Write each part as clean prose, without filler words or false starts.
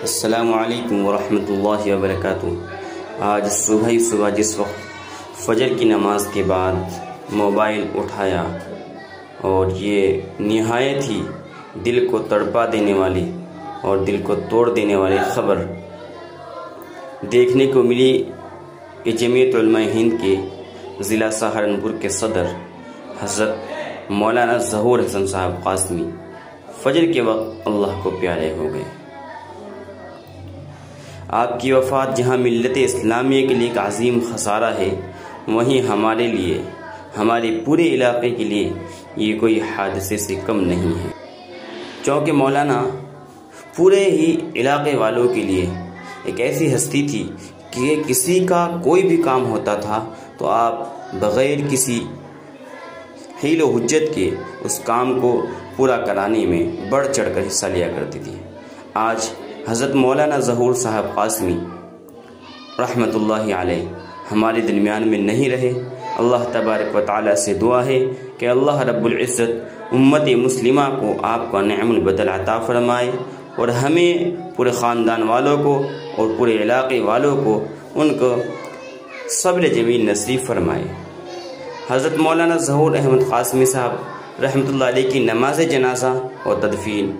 अस्सलामु अलैकुम वरहमतुल्लाहि वबरकातुहू। आज सुबह जिस वक्त फ़जर की नमाज के बाद मोबाइल उठाया और ये निहायत ही दिल को तड़पा देने वाली और दिल को तोड़ देने वाली ख़बर देखने को मिली कि जमीयत उलमा हिंद के ज़िला सहारनपुर के सदर हज़रत मौलाना ज़हूर हसन साहब कासमी फ़जर के वक्त अल्लाह को प्यारे हो गए। आपकी वफ़ात जहाँ मिल्लत इस्लामिया के लिए एक अज़ीम खसारा है, वहीं हमारे लिए, हमारे पूरे इलाके के लिए ये कोई हादसे से कम नहीं है। चूँकि मौलाना पूरे ही इलाके वालों के लिए एक ऐसी हस्ती थी कि किसी का कोई भी काम होता था तो आप बग़ैर किसी हील व हुज्जत के उस काम को पूरा कराने में बढ़ चढ़ कर हिस्सा लिया करती थी। आज हज़रत मौलाना ज़हूर साहब कासमी रहमतुल्लाहि अलैह हमारे दरमियान में नहीं रहे। अल्लाह तबारक व तआला से दुआ है कि अल्लाह रब्बुल इज़्ज़त उम्मत मुस्लिमा को आपका नेअमुल बदल अता फरमाए और हमें पूरे ख़ानदान वालों को और पूरे इलाके वालों को उनको सब्र जमील नसीब फरमाए। हज़रत मौलाना ज़हूर अहमद कासमी साहब रहमतुल्लाह अलैह की नमाज जनाजा और तदफीन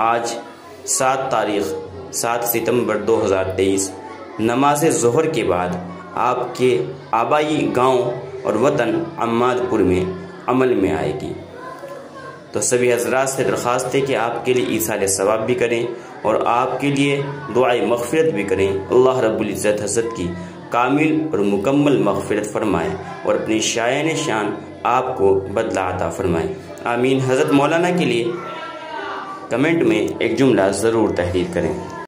आज 7 सितंबर 2023 नमाज ज़ोहर के बाद आपके आबाई गांव और वतन अम्मादपुर में अमल में आएगी। तो सभी हज़रात से दरख्वास्त है कि आपके लिए ईसाल सवाब भी करें और आपके लिए दुआए मग़फ़िरत भी करें। अल्लाह रब्बुल इज़्ज़त हज़रत की कामिल और मुकम्मल मग़फ़िरत फरमाए और अपनी शायान शान आपको बदला अता फरमाए। आमीन। हज़रत मौलाना के लिए कमेंट में एक जुमला ज़रूर तहरीर करें।